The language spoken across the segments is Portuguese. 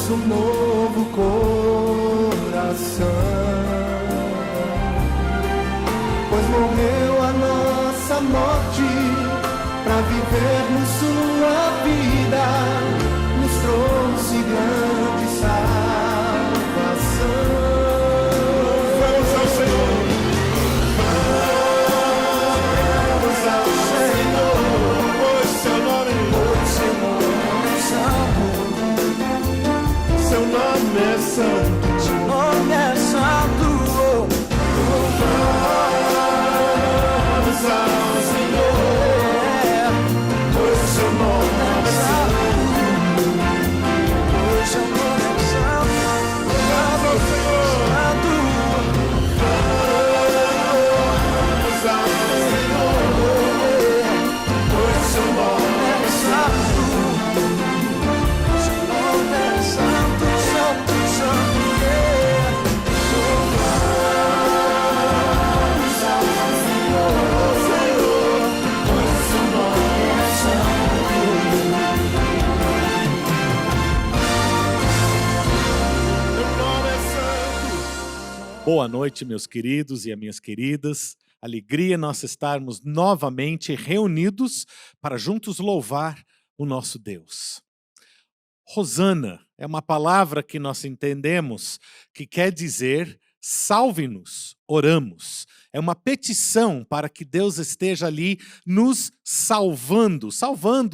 um novo coração, pois morreu a nossa morte para vivermos sua vida, nos trouxe grande salvação. Vamos ao Senhor, vamos ao Senhor, pois seu nome é santo, seu nome é santo, seu nome é santo. Vamos ao Senhor, pois seu nome é santo, pois seu nome é santo. Vamos ao Senhor, vamos ao Senhor, pois seu nome é santo, seu nome é santo, santo, santo. Boa noite, meus queridos e minhas queridas. Alegria nós estarmos novamente reunidos para juntos louvar o nosso Deus. Hosana é uma palavra que nós entendemos que quer dizer salve-nos, oramos. É uma petição para que Deus esteja ali nos salvando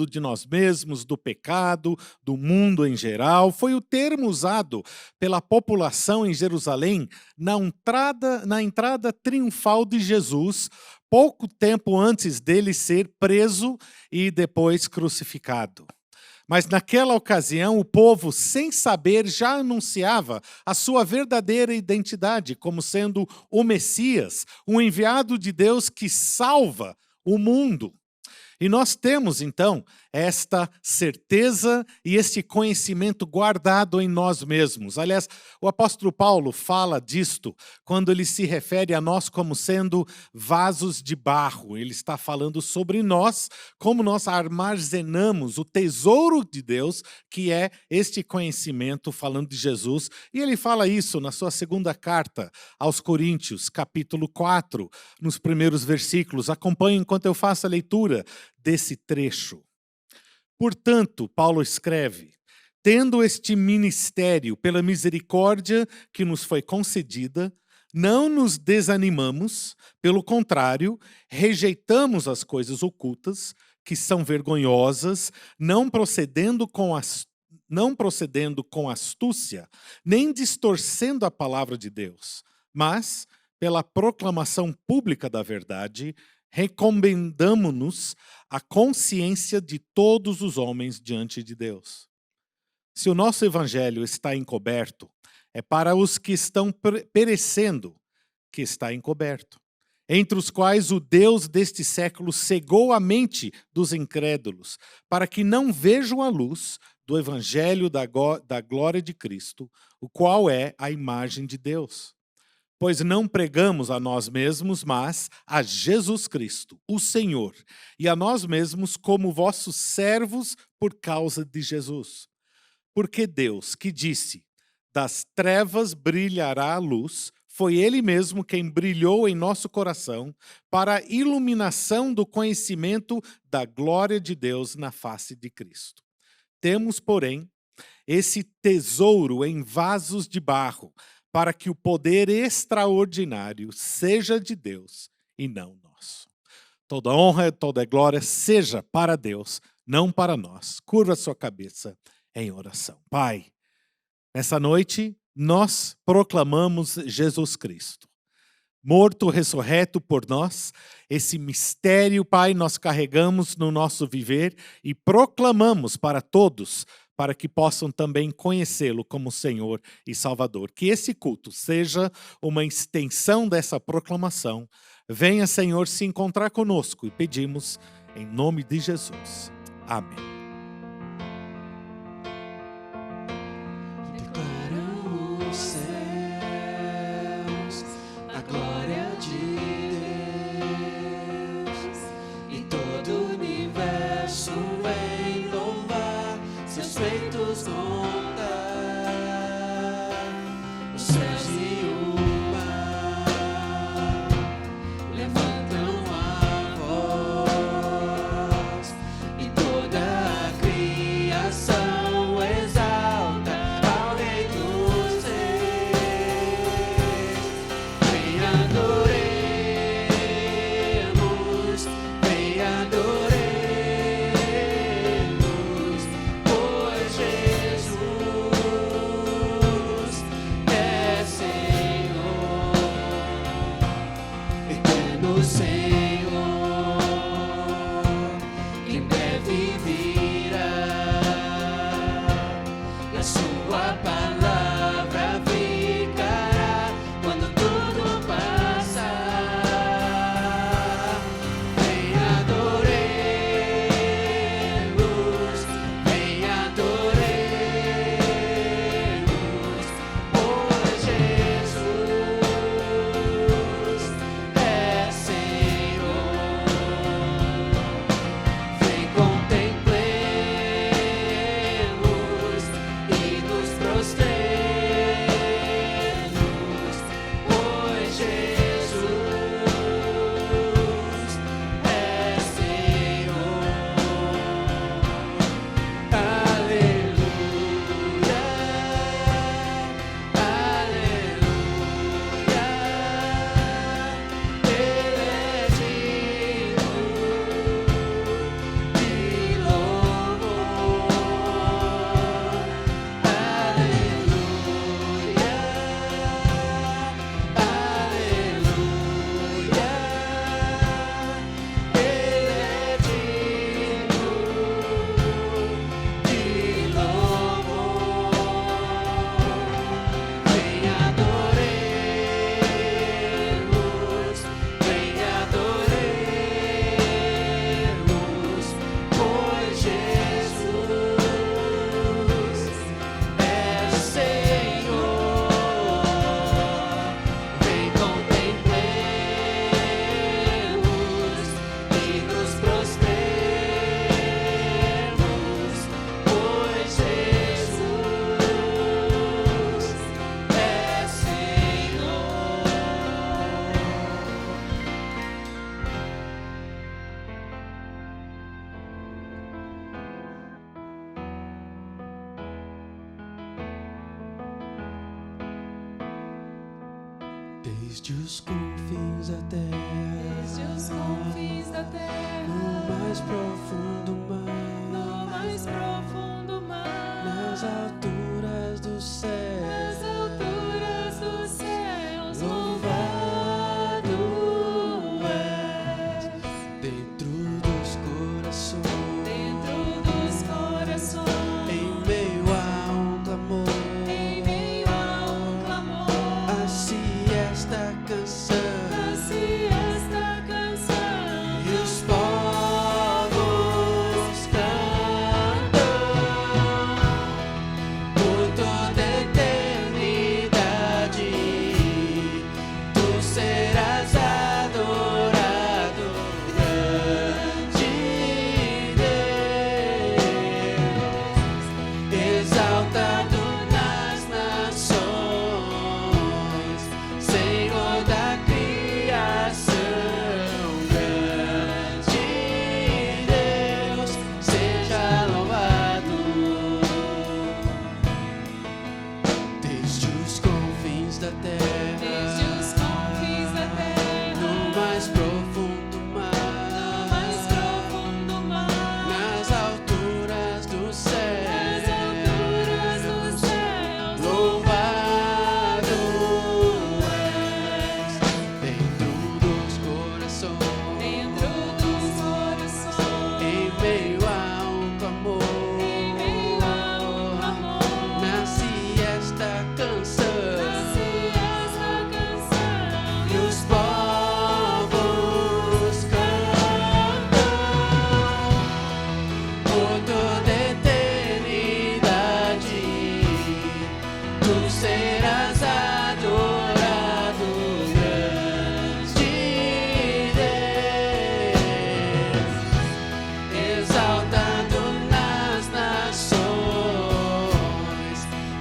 de nós mesmos, do pecado, do mundo em geral. Foi o termo usado pela população em Jerusalém na entrada triunfal de Jesus, pouco tempo antes dele ser preso e depois crucificado. Mas naquela ocasião, o povo, sem saber, já anunciava a sua verdadeira identidade como sendo o Messias, o enviado de Deus que salva o mundo. E nós temos, então, esta certeza e este conhecimento guardado em nós mesmos. Aliás, o apóstolo Paulo fala disto quando ele se refere a nós como sendo vasos de barro. Ele está falando sobre nós, como nós armazenamos o tesouro de Deus, que é este conhecimento, falando de Jesus. E ele fala isso na sua segunda carta aos Coríntios, capítulo 4, nos primeiros versículos. Acompanhe enquanto eu faço a leitura desse trecho. Portanto, Paulo escreve, tendo este ministério pela misericórdia que nos foi concedida, não nos desanimamos, pelo contrário, rejeitamos as coisas ocultas, que são vergonhosas, não procedendo com astúcia, nem distorcendo a palavra de Deus, mas, pela proclamação pública da verdade, recomendamo-nos a consciência de todos os homens diante de Deus. Se o nosso evangelho está encoberto, é para os que estão perecendo que está encoberto, entre os quais o Deus deste século cegou a mente dos incrédulos, para que não vejam a luz do evangelho da glória de Cristo, o qual é a imagem de Deus. Pois não pregamos a nós mesmos, mas a Jesus Cristo, o Senhor, e a nós mesmos como vossos servos por causa de Jesus. Porque Deus, que disse, das trevas brilhará a luz, foi Ele mesmo quem brilhou em nosso coração para a iluminação do conhecimento da glória de Deus na face de Cristo. Temos, porém, esse tesouro em vasos de barro, para que o poder extraordinário seja de Deus e não nosso. Toda honra e toda glória seja para Deus, não para nós. Curva sua cabeça em oração. Pai, nessa noite nós proclamamos Jesus Cristo, morto, ressurreto por nós. Esse mistério, Pai, nós carregamos no nosso viver e proclamamos para todos, para que possam também conhecê-lo como Senhor e Salvador. Que esse culto seja uma extensão dessa proclamação. Venha, Senhor, se encontrar conosco e pedimos em nome de Jesus. Amém. Declaram os céus a glória de Deus, e todo o universo vem louvar seus feitos contar. Desde os confins da terra, desde os confins da terra, no mais profundo mar, no mais profundo mar, nas alturas dos céus, nas alturas dos céus, louvado és dentro dos corações, dentro dos corações, em meio a um clamor, em meio a um clamor, assim esta canção. nasce esta canção, E os povos cantam por toda a eternidade. Tu serás adorado, grande Deus, exaltado nas nações, Senhor da criação, grande Deus, seja louvado. Desde os confins da terra, desde os confins da terra, no mais profundo no mar, mais profundo mar, nas alturas dos nas céus, alturas dos céus, louvado és dentro dos corações, dentro dos corações, em meio a um clamor, em meio a um clamor, nasce esta canção. nasce esta canção, E os povos cantam por toda a eternidade. Tu serás adorado, grande Deus, exaltado nas nações,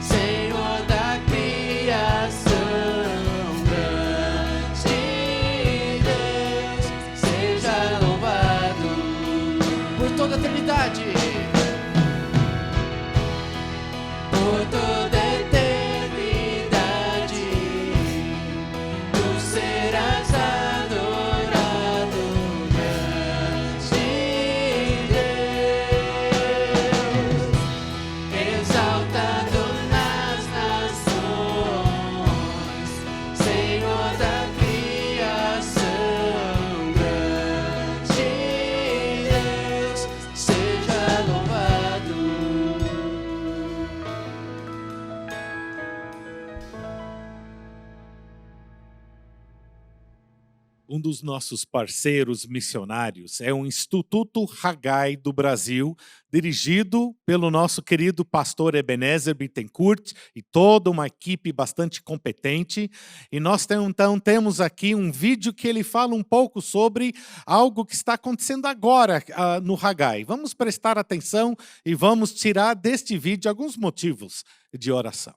Senhor da criação, grande Deus, seja louvado por toda a eternidade. Por toda a eternidade, tu serás adorado, grande Deus, exaltado nas nações, Senhor da criação, grande Deus, seja louvado. Um dos nossos parceiros missionários é o Instituto Haggai do Brasil, dirigido pelo nosso querido pastor Ebenezer Bittencourt e toda uma equipe bastante competente. E nós então temos aqui um vídeo que ele fala um pouco sobre algo que está acontecendo agora no Haggai. Vamos prestar atenção e vamos tirar deste vídeo alguns motivos de oração.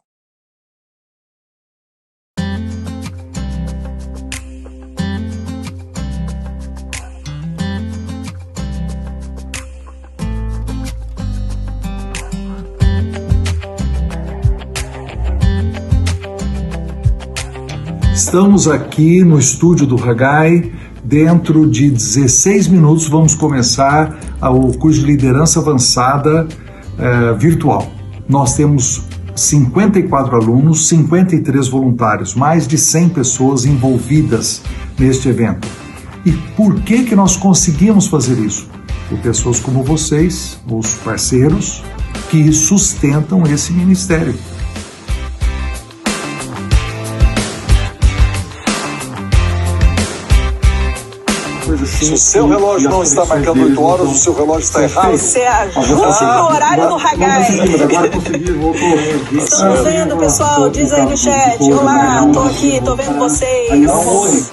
Estamos aqui no estúdio do Haggai. Dentro de 16 minutos vamos começar o curso de liderança avançada virtual. Nós temos 54 alunos, 53 voluntários, mais de 100 pessoas envolvidas neste evento. E por que nós conseguimos fazer isso? Por pessoas como vocês, os parceiros, que sustentam esse ministério. Se o seu relógio não está marcando 8 horas, o seu relógio está errado. Você ajusta o horário do Haggai. Estamos vendo, pessoal. Diz aí no chat. Olá, tô aqui, tô vendo vocês.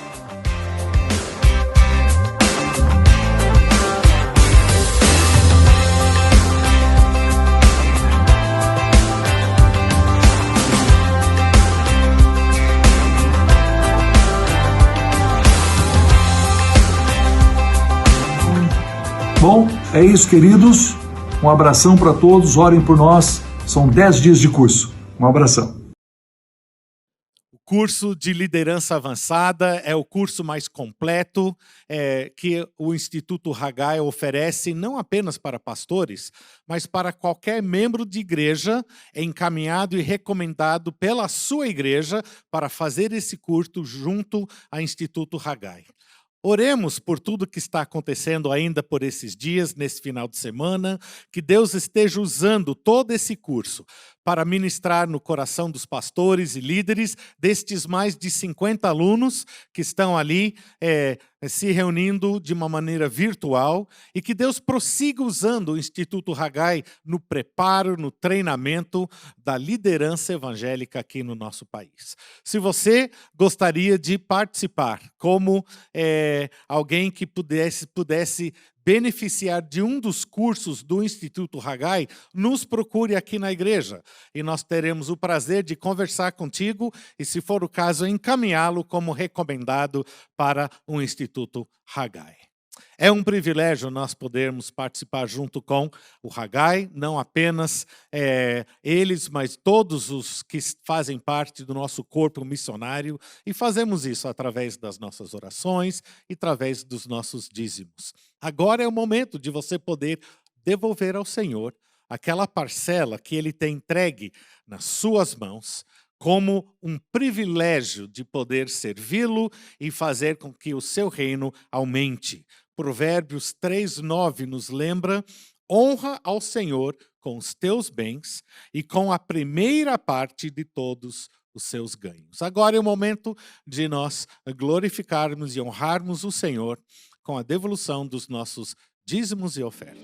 Bom, é isso, queridos. Um abração para todos. Orem por nós. São 10 dias de curso. Um abração. O curso de liderança avançada é o curso mais completo que o Instituto Haggai oferece, não apenas para pastores, mas para qualquer membro de igreja encaminhado e recomendado pela sua igreja para fazer esse curso junto ao Instituto Haggai. Oremos por tudo que está acontecendo ainda por esses dias, nesse final de semana, que Deus esteja usando todo esse curso para ministrar no coração dos pastores e líderes destes mais de 50 alunos que estão ali se reunindo de uma maneira virtual e que Deus prossiga usando o Instituto Haggai no preparo, no treinamento da liderança evangélica aqui no nosso país. Se você gostaria de participar como alguém que pudesse beneficiar de um dos cursos do Instituto Haggai, nos procure aqui na igreja e nós teremos o prazer de conversar contigo e, se for o caso, encaminhá-lo como recomendado para o Instituto Haggai. É um privilégio nós podermos participar junto com o Haggai, não apenas eles, mas todos os que fazem parte do nosso corpo missionário, e fazemos isso através das nossas orações e através dos nossos dízimos. Agora é o momento de você poder devolver ao Senhor aquela parcela que Ele tem entregue nas suas mãos, como um privilégio de poder servi-lo e fazer com que o seu reino aumente. Provérbios 3:9 nos lembra: honra ao Senhor com os teus bens e com a primeira parte de todos os seus ganhos. Agora é o momento de nós glorificarmos e honrarmos o Senhor com a devolução dos nossos dízimos e ofertas.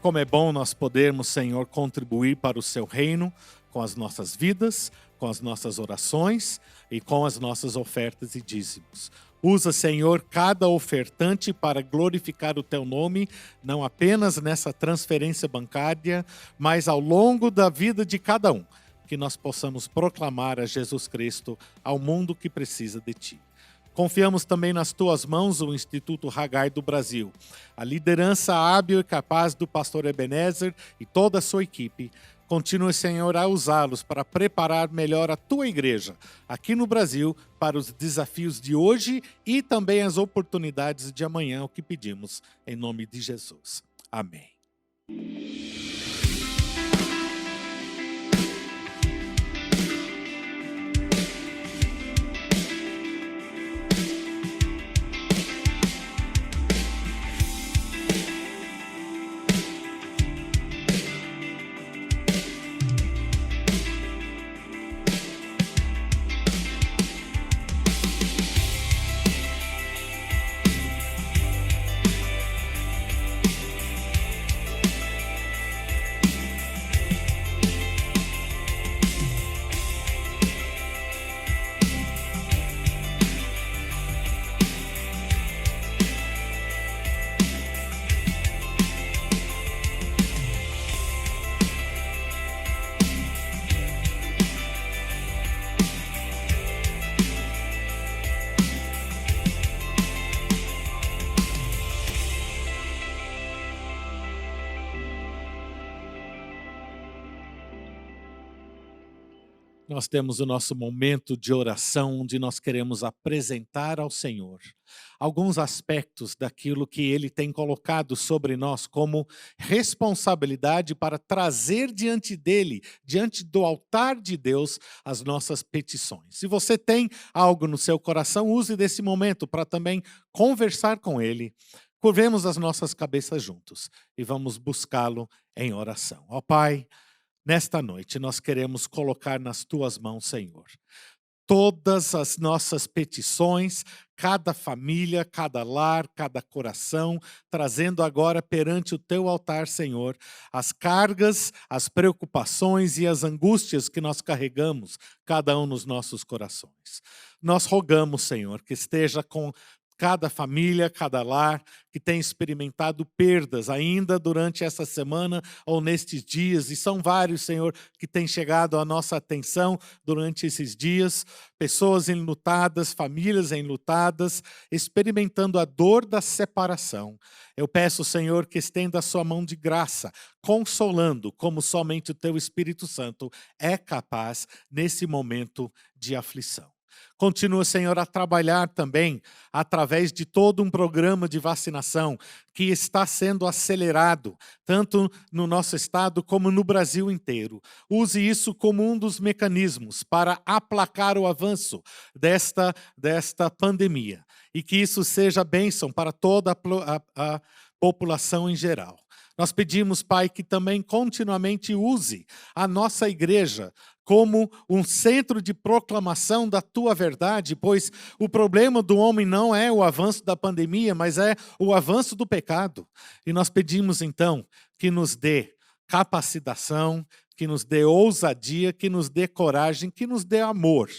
Como é bom nós podermos, Senhor, contribuir para o seu reino com as nossas vidas, com as nossas orações e com as nossas ofertas e dízimos. Usa, Senhor, cada ofertante para glorificar o teu nome, não apenas nessa transferência bancária, mas ao longo da vida de cada um, que nós possamos proclamar a Jesus Cristo ao mundo que precisa de ti. Confiamos também nas tuas mãos o Instituto Haggai do Brasil, a liderança hábil e capaz do pastor Ebenezer e toda a sua equipe. Continue, Senhor, a usá-los para preparar melhor a tua igreja aqui no Brasil para os desafios de hoje e também as oportunidades de amanhã, o que pedimos em nome de Jesus. Amém. Nós temos o nosso momento de oração, onde nós queremos apresentar ao Senhor alguns aspectos daquilo que Ele tem colocado sobre nós como responsabilidade para trazer diante dEle, diante do altar de Deus, as nossas petições. Se você tem algo no seu coração, use desse momento para também conversar com Ele. Curvemos as nossas cabeças juntos e vamos buscá-lo em oração. Ó Pai, nesta noite nós queremos colocar nas Tuas mãos, Senhor, todas as nossas petições, cada família, cada lar, cada coração, trazendo agora perante o Teu altar, Senhor, as cargas, as preocupações e as angústias que nós carregamos, cada um nos nossos corações. Nós rogamos, Senhor, que esteja com cada família, cada lar que tem experimentado perdas ainda durante essa semana ou nestes dias, e são vários, Senhor, que têm chegado à nossa atenção durante esses dias, pessoas enlutadas, famílias enlutadas, experimentando a dor da separação. Eu peço, Senhor, que estenda a sua mão de graça, consolando, como somente o Teu Espírito Santo é capaz nesse momento de aflição. Continua, Senhor, a trabalhar também através de todo um programa de vacinação que está sendo acelerado, tanto no nosso estado como no Brasil inteiro. Use isso como um dos mecanismos para aplacar o avanço desta pandemia e que isso seja bênção para toda a população em geral. Nós pedimos, Pai, que também continuamente use a nossa igreja como um centro de proclamação da Tua verdade, pois o problema do homem não é o avanço da pandemia, mas é o avanço do pecado. E nós pedimos, então, que nos dê capacitação, que nos dê ousadia, que nos dê coragem, que nos dê amor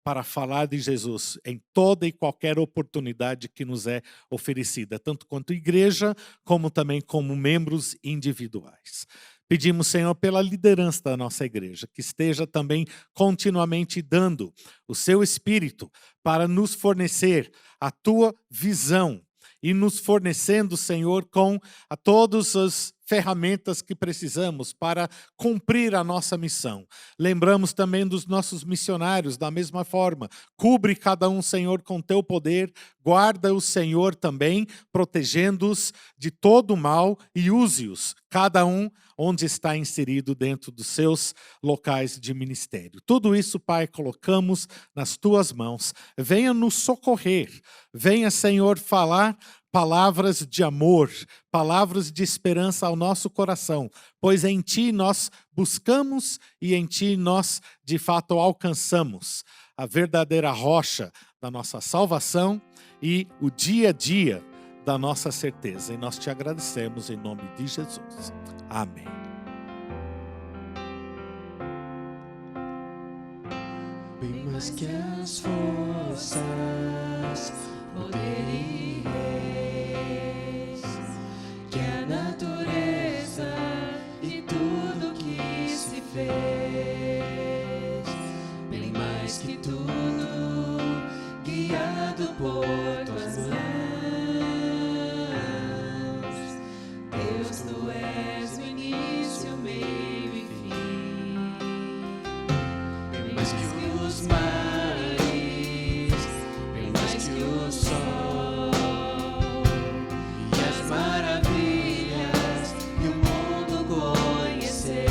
para falar de Jesus em toda e qualquer oportunidade que nos é oferecida, tanto quanto igreja, como também como membros individuais. Pedimos, Senhor, pela liderança da nossa igreja, que esteja também continuamente dando o seu Espírito para nos fornecer a Tua visão e nos fornecendo, Senhor, com todas as ferramentas que precisamos para cumprir a nossa missão. Lembramos também dos nossos missionários, da mesma forma. Cubre cada um, Senhor, com Teu poder. Guarda o Senhor também, protegendo-os de todo o mal e use-os, cada um onde está inserido dentro dos seus locais de ministério. Tudo isso, Pai, colocamos nas Tuas mãos. Venha nos socorrer. Venha, Senhor, falar palavras de amor, palavras de esperança ao nosso coração, pois em Ti nós buscamos e em Ti nós, de fato, alcançamos a verdadeira rocha da nossa salvação e o dia a dia da nossa certeza. E nós Te agradecemos em nome de Jesus. Amém. Bem mais que as forças, poder e reis, que a natureza e tudo que se fez, bem mais que tudo, guiado por Tuas mãos. Deus, Tu és o início, o meio e fim, bem mais que os mares, bem mais que o sol e as maravilhas que o mundo conhecer,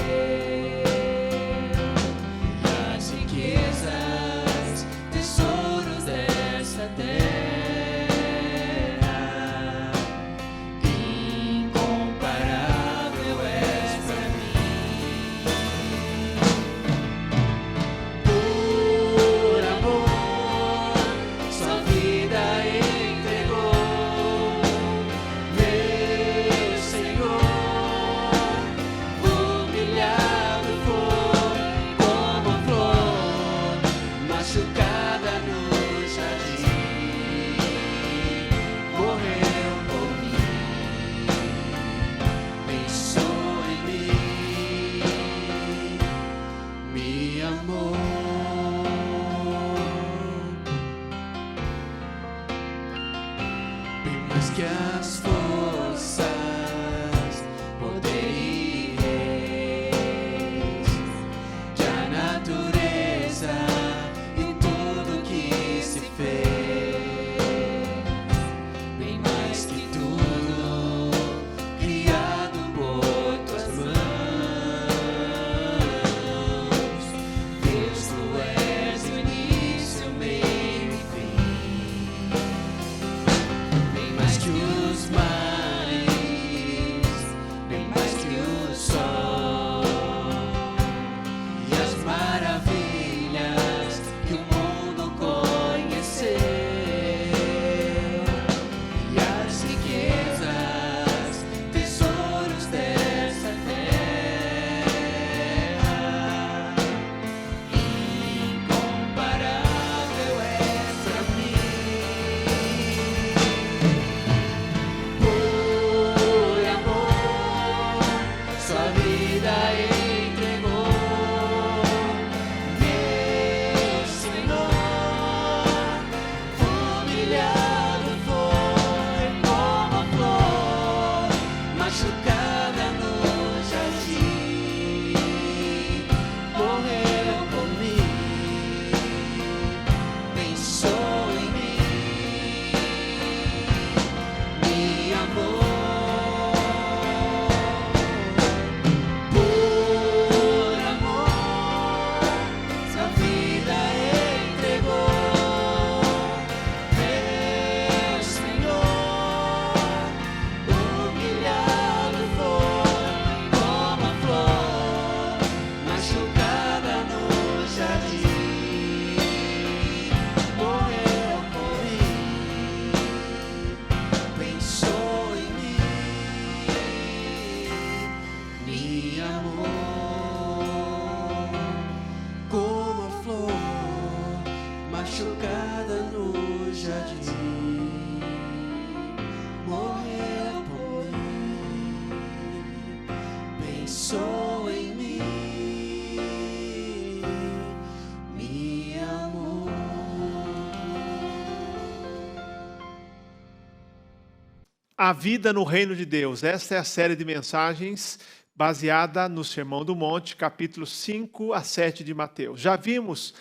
A vida no reino de Deus. Esta é a série de mensagens baseada no Sermão do Monte, capítulos 5 a 7 de Mateus. Já vimos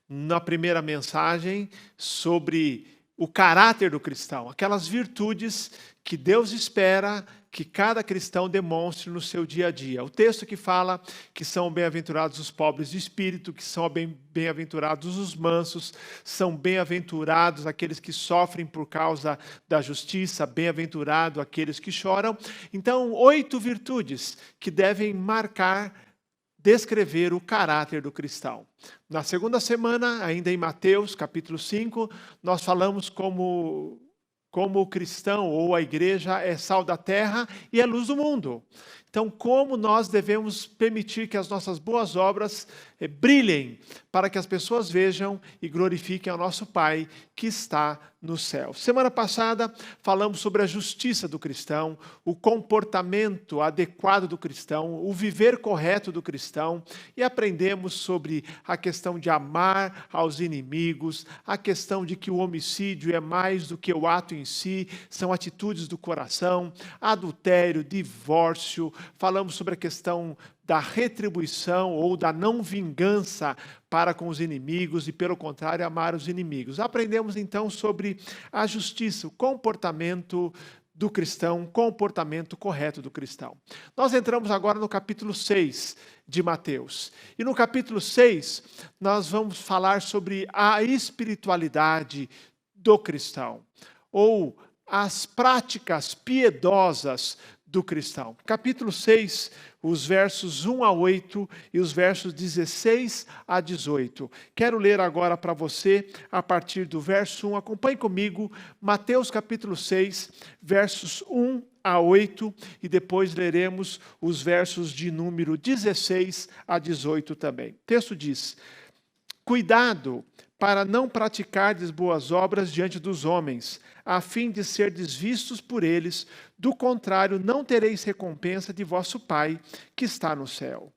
na primeira mensagem sobre o caráter do cristão, aquelas virtudes que Deus espera que cada cristão demonstre no seu dia a dia. O texto que fala que são bem-aventurados os pobres de espírito, que são bem-aventurados os mansos, são bem-aventurados aqueles que sofrem por causa da justiça, bem-aventurado aqueles que choram. Então, 8 virtudes que devem marcar, descrever o caráter do cristão. Na segunda semana, ainda em Mateus, capítulo 5, nós falamos como o cristão ou a igreja é sal da terra e é luz do mundo. Então, como nós devemos permitir que as nossas boas obras brilhem para que as pessoas vejam e glorifiquem ao nosso Pai que está no céu. Semana passada falamos sobre a justiça do cristão, o comportamento adequado do cristão, o viver correto do cristão e aprendemos sobre a questão de amar aos inimigos, a questão de que o homicídio é mais do que o ato em si, são atitudes do coração, adultério, divórcio. Falamos sobre a questão da retribuição ou da não vingança para com os inimigos e, pelo contrário, amar os inimigos. Aprendemos, então, sobre a justiça, o comportamento do cristão, o comportamento correto do cristão. Nós entramos agora no capítulo 6 de Mateus. E no capítulo 6, nós vamos falar sobre a espiritualidade do cristão, ou as práticas piedosas do cristão. Capítulo 6, os versos 1 a 8 e os versos 16 a 18. Quero ler agora para você, a partir do verso 1. Acompanhe comigo, Mateus capítulo 6, versos 1 a 8, e depois leremos os versos de número 16 a 18 também. O texto diz: cuidado para não praticardes boas obras diante dos homens, a fim de serdes vistos por eles, do contrário, não tereis recompensa de vosso Pai, que está no céu.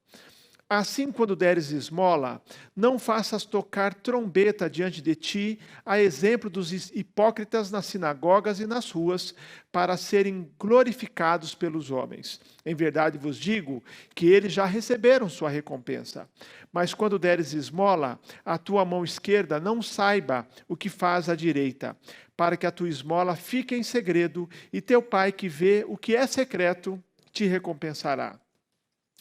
Assim, quando deres esmola, não faças tocar trombeta diante de ti, a exemplo dos hipócritas nas sinagogas e nas ruas, para serem glorificados pelos homens. Em verdade vos digo que eles já receberam sua recompensa. Mas quando deres esmola, a tua mão esquerda não saiba o que faz a direita, para que a tua esmola fique em segredo, e teu Pai que vê o que é secreto te recompensará.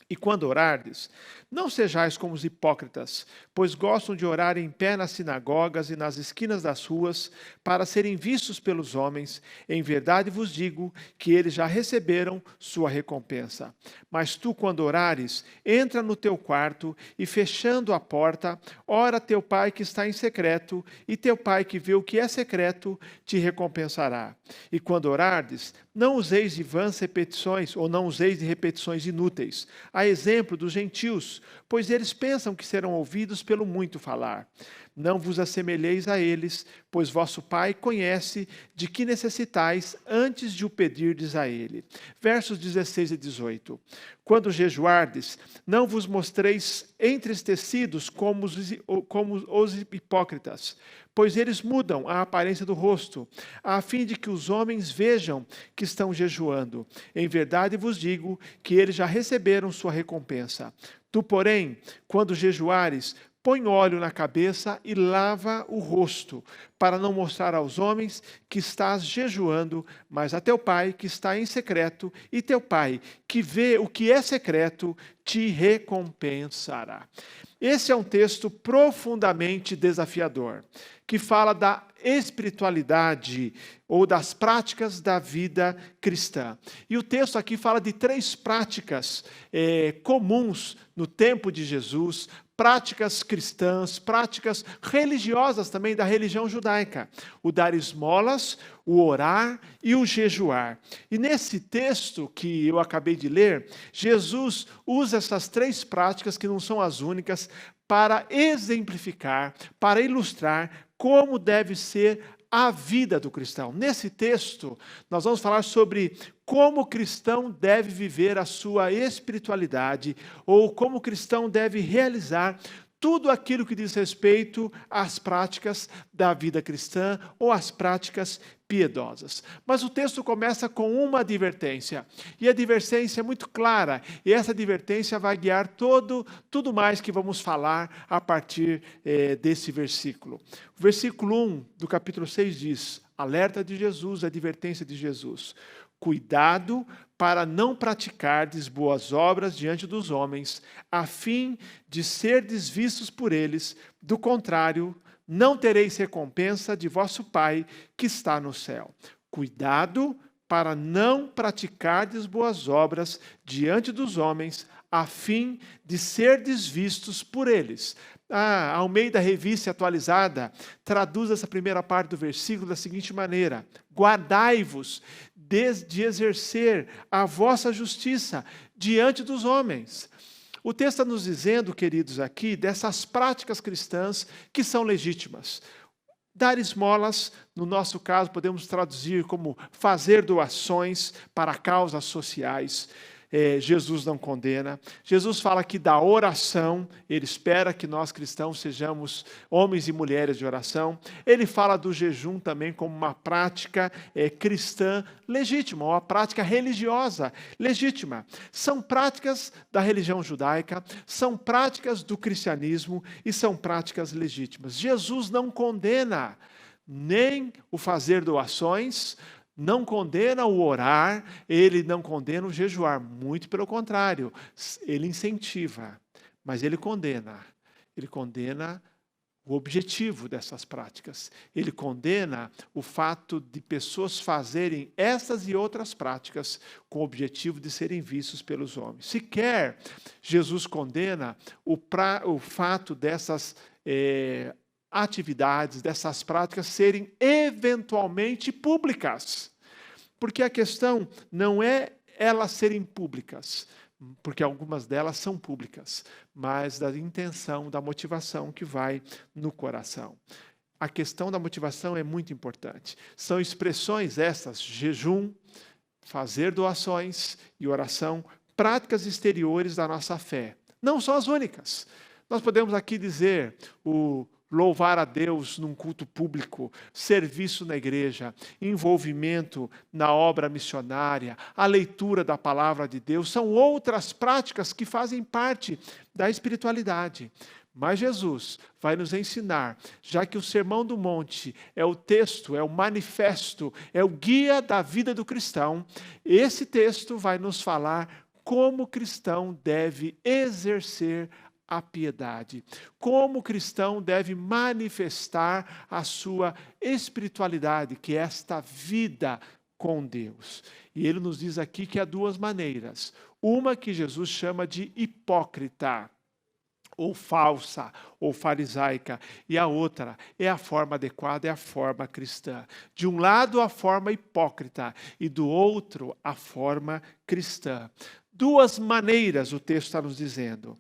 E quando orardes, não sejais como os hipócritas, pois gostam de orar em pé nas sinagogas e nas esquinas das ruas, para serem vistos pelos homens. Em verdade vos digo que eles já receberam sua recompensa. Mas tu, quando orares, entra no teu quarto e, fechando a porta, ora teu Pai que está em secreto, e teu Pai que vê o que é secreto te recompensará. E quando orardes, não useis de vãs repetições, ou não useis de repetições inúteis, a exemplo dos gentios, pois eles pensam que serão ouvidos pelo muito falar. Não vos assemelheis a eles, pois vosso Pai conhece de que necessitais antes de o pedirdes a Ele. Versos 16 e 18. Quando jejuardes, não vos mostreis entristecidos como os hipócritas, pois eles mudam a aparência do rosto, a fim de que os homens vejam que estão jejuando. Em verdade vos digo que eles já receberam sua recompensa. Tu, porém, quando jejuares, põe óleo na cabeça e lava o rosto, para não mostrar aos homens que estás jejuando, mas a teu Pai que está em secreto, e teu Pai que vê o que é secreto te recompensará. Esse é um texto profundamente desafiador, que fala da espiritualidade ou das práticas da vida cristã. E o texto aqui fala de 3 práticas comuns no tempo de Jesus, práticas cristãs, práticas religiosas também da religião judaica. O dar esmolas, o orar e o jejuar. E nesse texto que eu acabei de ler, Jesus usa essas 3 práticas, que não são as únicas, para exemplificar, para ilustrar como deve ser a vida do cristão. Nesse texto, nós vamos falar sobre como o cristão deve viver a sua espiritualidade, ou como o cristão deve realizar tudo aquilo que diz respeito às práticas da vida cristã, ou às práticas piedosas. Mas o texto começa com uma advertência, e a advertência é muito clara, e essa advertência vai guiar tudo mais que vamos falar a partir desse versículo. O versículo 1 do capítulo 6 diz, alerta de Jesus, advertência de Jesus. Cuidado para não praticardes boas obras diante dos homens, a fim de serdes vistos por eles, do contrário, não tereis recompensa de vosso Pai que está no céu. Cuidado para não praticardes boas obras diante dos homens, a fim de serdes vistos por eles. A Almeida Revista Atualizada traduz essa primeira parte do versículo da seguinte maneira: guardai-vos de exercer a vossa justiça diante dos homens. O texto está nos dizendo, queridos, aqui, dessas práticas cristãs que são legítimas. Dar esmolas, no nosso caso, podemos traduzir como fazer doações para causas sociais. Jesus não condena. Jesus fala aqui da oração, ele espera que nós cristãos sejamos homens e mulheres de oração. Ele fala do jejum também como uma prática cristã legítima, uma prática religiosa legítima. São práticas da religião judaica, são práticas do cristianismo e são práticas legítimas. Jesus não condena nem o fazer doações, não condena o orar, ele não condena o jejuar, muito pelo contrário, ele incentiva, mas ele condena o objetivo dessas práticas, ele condena o fato de pessoas fazerem essas e outras práticas com o objetivo de serem vistos pelos homens. Sequer Jesus condena o fato dessas atividades, dessas práticas serem eventualmente públicas. Porque a questão não é elas serem públicas, porque algumas delas são públicas, mas da intenção, da motivação que vai no coração. A questão da motivação é muito importante. São expressões essas, jejum, fazer doações e oração, práticas exteriores da nossa fé. Não são as únicas. Nós podemos aqui dizer o louvar a Deus num culto público, serviço na igreja, envolvimento na obra missionária, a leitura da palavra de Deus, são outras práticas que fazem parte da espiritualidade. Mas Jesus vai nos ensinar, já que o Sermão do Monte é o texto, é o manifesto, é o guia da vida do cristão, esse texto vai nos falar como o cristão deve exercer a piedade. Como o cristão deve manifestar a sua espiritualidade, que é esta vida com Deus. E ele nos diz aqui que há duas maneiras. Uma que Jesus chama de hipócrita, ou falsa, ou farisaica. E a outra é a forma adequada, é a forma cristã. De um lado, a forma hipócrita, e do outro, a forma cristã. Duas maneiras o texto está nos dizendo.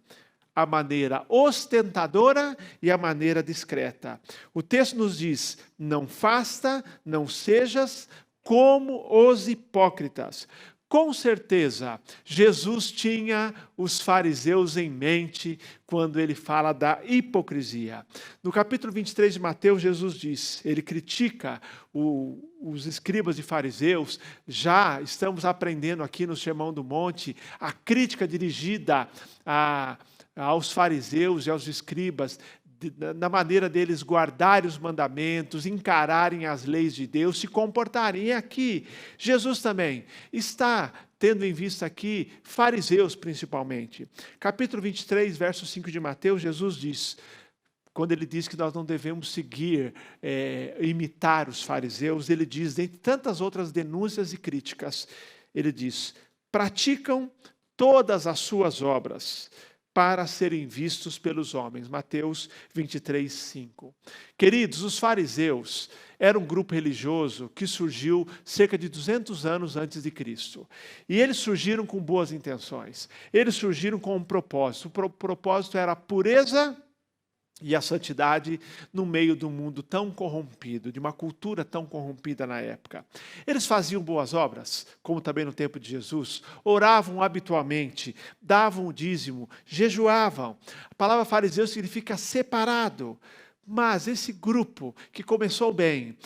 A maneira ostentadora e a maneira discreta. O texto nos diz, não faça, não sejas como os hipócritas. Com certeza, Jesus tinha os fariseus em mente quando ele fala da hipocrisia. No capítulo 23 de Mateus, Jesus diz, ele critica os escribas e fariseus. Já estamos aprendendo aqui no Sermão do Monte a crítica dirigida aos fariseus e aos escribas, na maneira deles guardarem os mandamentos, encararem as leis de Deus, se comportarem. E aqui, Jesus também está tendo em vista aqui fariseus principalmente. Capítulo 23, verso 5 de Mateus, Jesus diz, quando ele diz que nós não devemos seguir, imitar os fariseus, ele diz, dentre tantas outras denúncias e críticas, ele diz, praticam todas as suas obras para serem vistos pelos homens. Mateus 23, 5. Queridos, os fariseus eram um grupo religioso que surgiu cerca de 200 anos antes de Cristo. E eles surgiram com boas intenções. Eles surgiram com um propósito. O propósito era a pureza e a santidade no meio de um mundo tão corrompido, de uma cultura tão corrompida na época. Eles faziam boas obras, como também no tempo de Jesus, oravam habitualmente, davam o dízimo, jejuavam. A palavra fariseu significa separado, Mas esse grupo que começou bem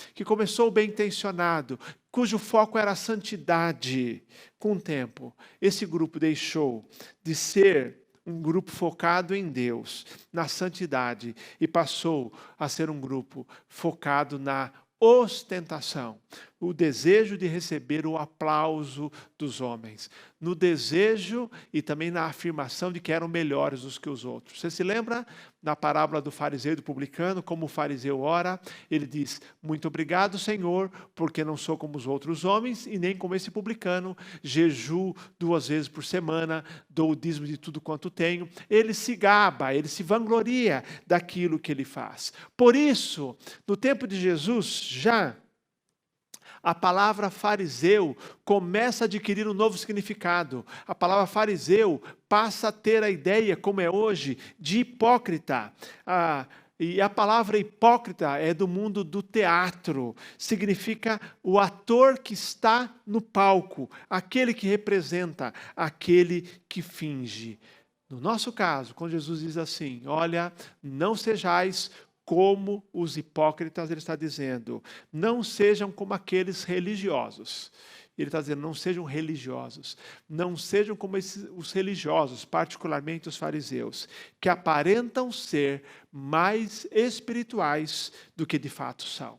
intencionado, cujo foco era a santidade, com o tempo, esse grupo deixou de ser um grupo focado em Deus, na santidade, e passou a ser um grupo focado na ostentação, o desejo de receber o aplauso dos homens, no desejo e também na afirmação de que eram melhores do que os outros. Você se lembra da parábola do fariseu e do publicano, como o fariseu ora? Ele diz: muito obrigado, Senhor, porque não sou como os outros homens e nem como esse publicano, jejuo 2 vezes por semana, dou o dízimo de tudo quanto tenho. Ele se gaba, ele se vangloria daquilo que ele faz. Por isso, no tempo de Jesus, a palavra fariseu começa a adquirir um novo significado. A palavra fariseu passa a ter a ideia, como é hoje, de hipócrita. E a palavra hipócrita é do mundo do teatro. Significa o ator que está no palco, aquele que representa, aquele que finge. No nosso caso, quando Jesus diz assim: olha, não sejais como os hipócritas, ele está dizendo, não sejam como aqueles religiosos. Ele está dizendo, não sejam religiosos, não sejam como os religiosos, particularmente os fariseus, que aparentam ser mais espirituais do que de fato são.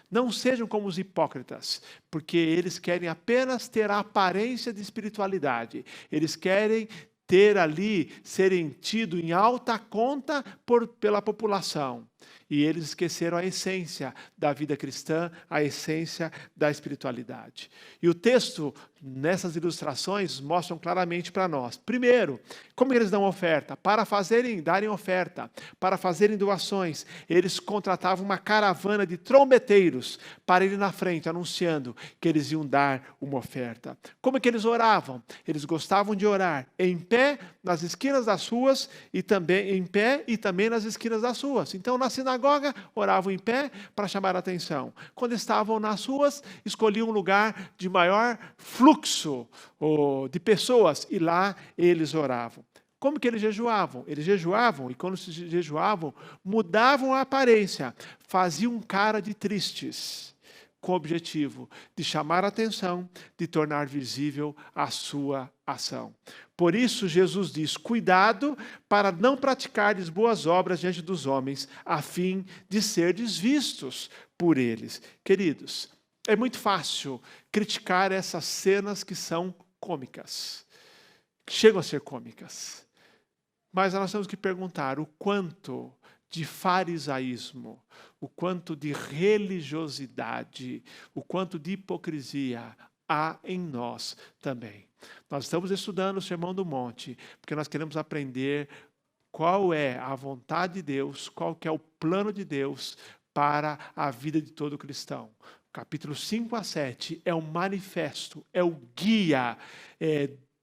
Não sejam como os hipócritas, porque eles querem apenas ter a aparência de espiritualidade. Eles querem ter ali, serem tidos em alta conta pela população. E eles esqueceram a essência da vida cristã, a essência da espiritualidade. E o texto, nessas ilustrações, mostram claramente para nós. Primeiro, como eles dão oferta? Para darem oferta, para fazerem doações, eles contratavam uma caravana de trombeteiros para ir na frente, anunciando que eles iam dar uma oferta. Como é que eles oravam? Eles gostavam de orar em pé, nas esquinas das ruas, e também em pé e também nas esquinas das ruas. Então, na sinagoga, oravam em pé para chamar a atenção. Quando estavam nas ruas, escolhiam um lugar de maior fluxo de pessoas e lá eles oravam. Como que eles jejuavam? Eles jejuavam e quando se jejuavam, mudavam a aparência, faziam cara de tristes, com o objetivo de chamar a atenção, de tornar visível a sua ação. Por isso, Jesus diz, cuidado para não praticardes boas obras diante dos homens, a fim de serdes vistos por eles. Queridos, é muito fácil criticar essas cenas que são cômicas, que chegam a ser cômicas. Mas nós temos que perguntar o quanto de farisaísmo, o quanto de religiosidade, o quanto de hipocrisia há em nós também. Nós estamos estudando o Sermão do Monte, porque nós queremos aprender qual é a vontade de Deus, qual que é o plano de Deus para a vida de todo cristão. Capítulos 5 a 7 é o manifesto, é o guia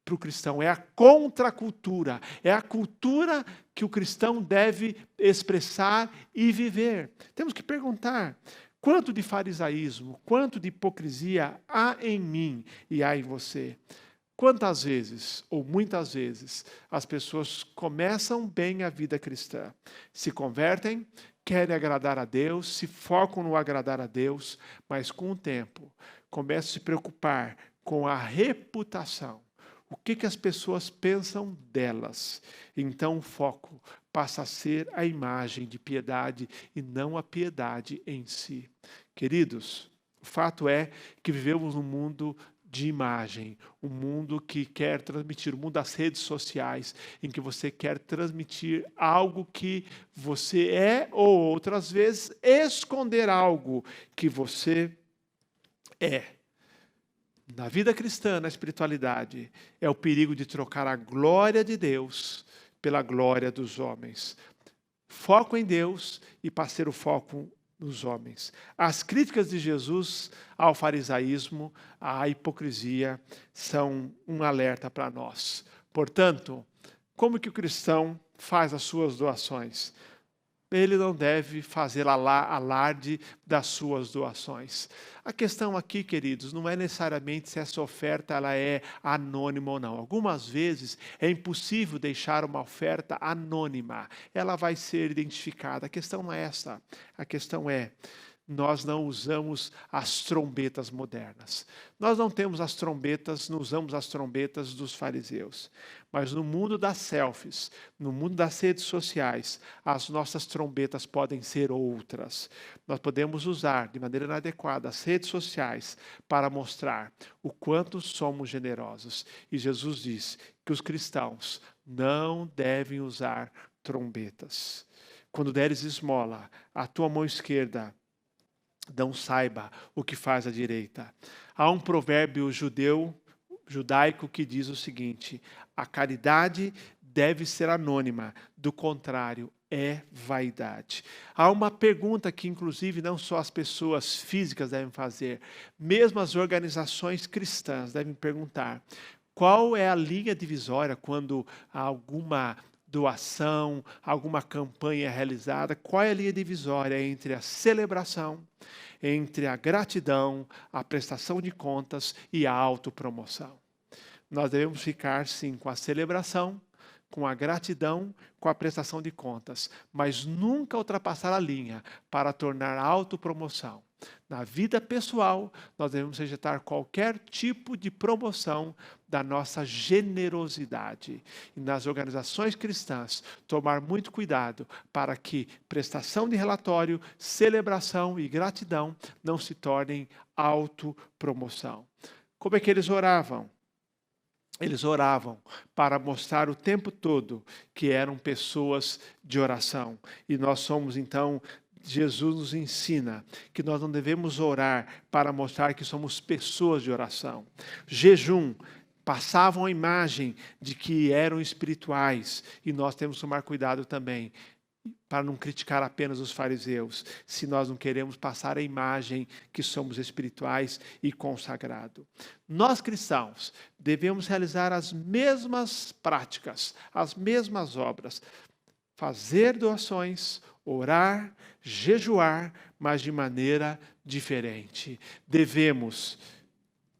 para o cristão, é a contracultura, é a cultura que o cristão deve expressar e viver. Temos que perguntar, quanto de farisaísmo, quanto de hipocrisia há em mim e há em você? Quantas vezes, ou muitas vezes, as pessoas começam bem a vida cristã, se convertem, querem agradar a Deus, se focam no agradar a Deus, mas com o tempo começam a se preocupar com a reputação. O que as pessoas pensam delas? Então o foco passa a ser a imagem de piedade e não a piedade em si. Queridos, o fato é que vivemos num mundo de imagem, um mundo que quer transmitir, o mundo das redes sociais, em que você quer transmitir algo que você é, ou outras vezes esconder algo que você é. Na vida cristã, na espiritualidade, é o perigo de trocar a glória de Deus pela glória dos homens. Foco em Deus e passar o foco nos homens. As críticas de Jesus ao farisaísmo, à hipocrisia, são um alerta para nós. Portanto, como que o cristão faz as suas doações? ele não deve fazer alarde das suas doações. A questão aqui, queridos, não é necessariamente se essa oferta ela é anônima ou não. Algumas vezes é impossível deixar uma oferta anônima. Ela vai ser identificada. A questão não é essa. A questão é, nós não usamos as trombetas modernas. Nós não temos as trombetas, não usamos as trombetas dos fariseus. Mas no mundo das selfies, no mundo das redes sociais, as nossas trombetas podem ser outras. Nós podemos usar de maneira inadequada as redes sociais para mostrar o quanto somos generosos. E Jesus diz que os cristãos não devem usar trombetas. Quando deres esmola, a tua mão esquerda não saiba o que faz a direita. Há um provérbio judaico que diz o seguinte: a caridade deve ser anônima, do contrário, é vaidade. Há uma pergunta que, inclusive, não só as pessoas físicas devem fazer, mesmo as organizações cristãs devem perguntar: qual é a linha divisória quando há alguma doação, alguma campanha realizada? Qual é a linha divisória entre a celebração, entre a gratidão, a prestação de contas e a autopromoção? Nós devemos ficar, sim, com a celebração, com a gratidão, com a prestação de contas, mas nunca ultrapassar a linha para tornar a autopromoção. Na vida pessoal, nós devemos rejeitar qualquer tipo de promoção da nossa generosidade. E nas organizações cristãs, tomar muito cuidado para que prestação de relatório, celebração e gratidão não se tornem autopromoção. Como é que eles oravam? Eles oravam para mostrar o tempo todo que eram pessoas de oração. E nós somos, então, Jesus nos ensina que nós não devemos orar para mostrar que somos pessoas de oração. Jejum passavam a imagem de que eram espirituais, e nós temos que tomar cuidado também para não criticar apenas os fariseus, se nós não queremos passar a imagem que somos espirituais e consagrados. Nós cristãos devemos realizar as mesmas práticas, as mesmas obras, fazer doações, orar, jejuar, mas de maneira diferente. Devemos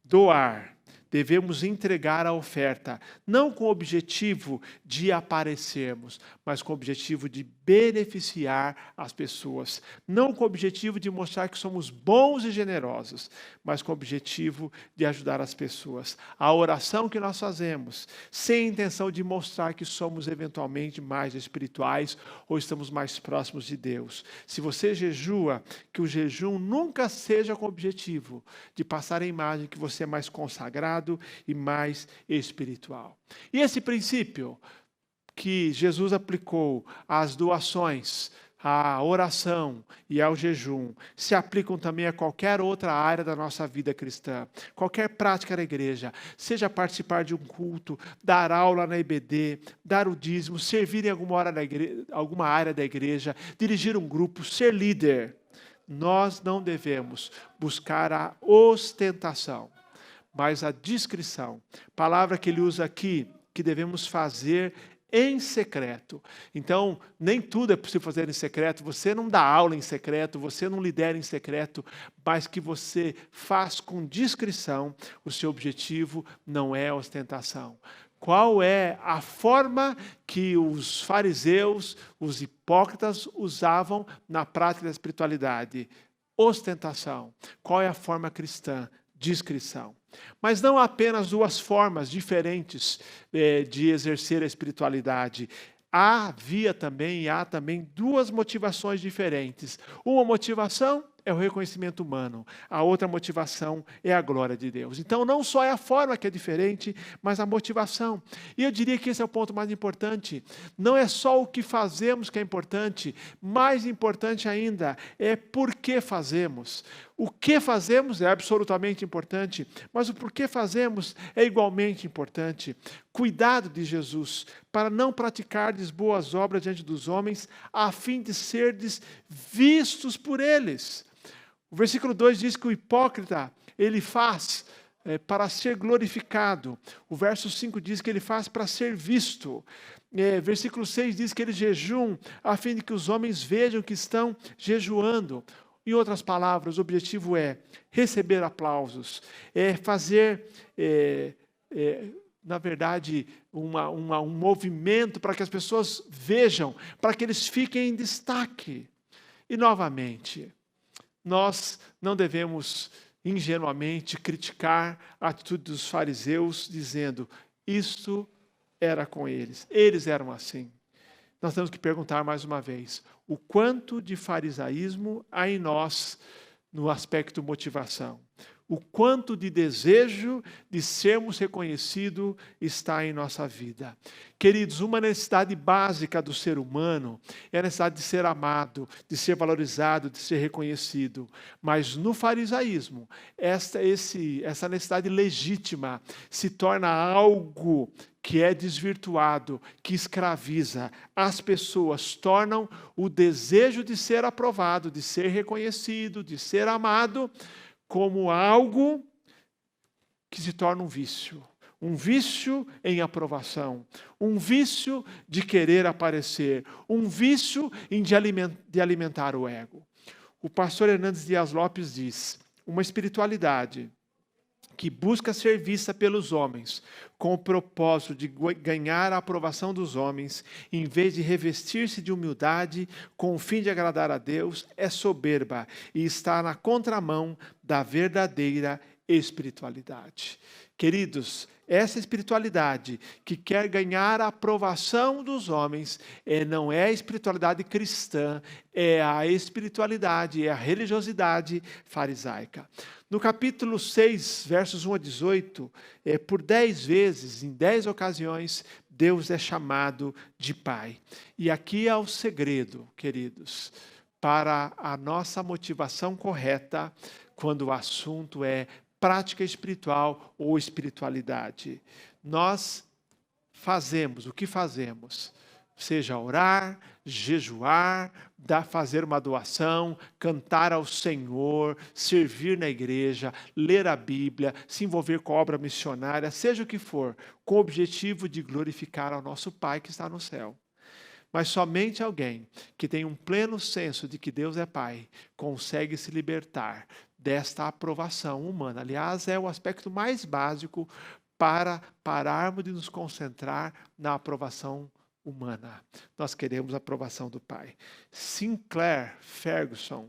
doar, devemos entregar a oferta, não com o objetivo de aparecermos, mas com o objetivo de beneficiar as pessoas. Não com o objetivo de mostrar que somos bons e generosos, mas com o objetivo de ajudar as pessoas. A oração que nós fazemos, sem a intenção de mostrar que somos eventualmente mais espirituais ou estamos mais próximos de Deus. Se você jejua, que o jejum nunca seja com o objetivo de passar a imagem que você é mais consagrado e mais espiritual. E esse princípio que Jesus aplicou às doações, à oração e ao jejum, se aplicam também a qualquer outra área da nossa vida cristã. Qualquer prática da igreja, seja participar de um culto, dar aula na IBD, dar o dízimo, servir em alguma área da igreja, dirigir um grupo, ser líder. Nós não devemos buscar a ostentação, mas a discrição. Palavra que ele usa aqui, que devemos fazer em secreto. Então, nem tudo é possível fazer em secreto. Você não dá aula em secreto, você não lidera em secreto, mas que você faz com discrição. O seu objetivo não é ostentação. Qual é a forma que os fariseus, os hipócritas usavam na prática da espiritualidade? Ostentação. Qual é a forma cristã? Discrição. Mas não há apenas duas formas diferentes de exercer a espiritualidade. Há também duas motivações diferentes. Uma motivação é o reconhecimento humano. A outra motivação é a glória de Deus. Então, não só é a forma que é diferente, mas a motivação. E eu diria que esse é o ponto mais importante. Não é só o que fazemos que é importante, mais importante ainda é por que fazemos. O que fazemos é absolutamente importante, mas o porquê fazemos é igualmente importante. Cuidado de Jesus para não praticardes boas obras diante dos homens, a fim de serdes vistos por eles. O versículo 2 diz que o hipócrita, ele faz para ser glorificado. O verso 5 diz que ele faz para ser visto. Versículo 6 diz que eles jejuam a fim de que os homens vejam que estão jejuando. Em outras palavras, o objetivo é receber aplausos, é fazer, na verdade, um movimento para que as pessoas vejam, para que eles fiquem em destaque. E, novamente, nós não devemos ingenuamente criticar a atitude dos fariseus, dizendo, isto era com eles eram assim. Nós temos que perguntar mais uma vez, o quanto de farisaísmo há em nós no aspecto motivação? O quanto de desejo de sermos reconhecidos está em nossa vida. Queridos, uma necessidade básica do ser humano é a necessidade de ser amado, de ser valorizado, de ser reconhecido. Mas no farisaísmo, essa necessidade legítima se torna algo que é desvirtuado, que escraviza. As pessoas tornam o desejo de ser aprovado, de ser reconhecido, de ser amado, como algo que se torna um vício em aprovação, um vício de querer aparecer, um vício de alimentar o ego. O pastor Hernandes Dias Lopes diz, uma espiritualidade que busca ser vista pelos homens, com o propósito de ganhar a aprovação dos homens, em vez de revestir-se de humildade, com o fim de agradar a Deus, é soberba e está na contramão da verdadeira espiritualidade. Queridos, essa espiritualidade que quer ganhar a aprovação dos homens não é a espiritualidade cristã, é a espiritualidade, é a religiosidade farisaica. No capítulo 6, versos 1 a 18, por 10 vezes, em 10 ocasiões, Deus é chamado de Pai. E aqui é o segredo, queridos, para a nossa motivação correta, quando o assunto é prática espiritual ou espiritualidade. Nós fazemos o que fazemos, seja orar, jejuar, fazer uma doação, cantar ao Senhor, servir na igreja, ler a Bíblia, se envolver com a obra missionária, seja o que for, com o objetivo de glorificar ao nosso Pai que está no céu. Mas somente alguém que tem um pleno senso de que Deus é Pai consegue se libertar desta aprovação humana. Aliás, é o aspecto mais básico para pararmos de nos concentrar na aprovação humana. Nós queremos a aprovação do Pai. Sinclair Ferguson,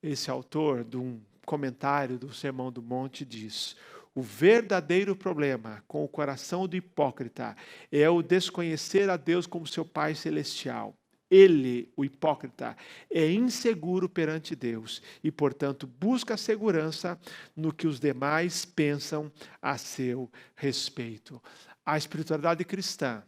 esse autor de um comentário do Sermão do Monte, diz: o verdadeiro problema com o coração do hipócrita é o desconhecer a Deus como seu Pai celestial. Ele, o hipócrita, é inseguro perante Deus e, portanto, busca segurança no que os demais pensam a seu respeito. A espiritualidade cristã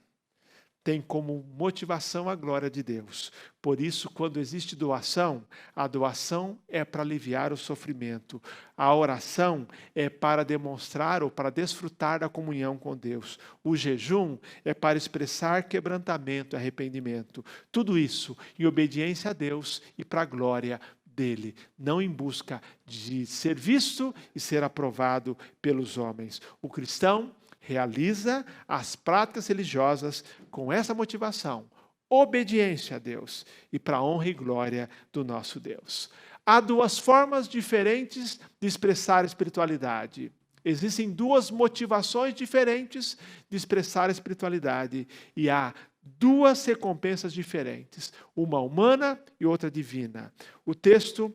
tem como motivação a glória de Deus. Por isso, quando existe doação, a doação é para aliviar o sofrimento. A oração é para demonstrar ou para desfrutar da comunhão com Deus. O jejum é para expressar quebrantamento, arrependimento. Tudo isso em obediência a Deus e para a glória dele, não em busca de ser visto e ser aprovado pelos homens. O cristão realiza as práticas religiosas com essa motivação, obediência a Deus e para a honra e glória do nosso Deus. Há duas formas diferentes de expressar a espiritualidade. Existem duas motivações diferentes de expressar a espiritualidade e há duas recompensas diferentes, uma humana e outra divina. O texto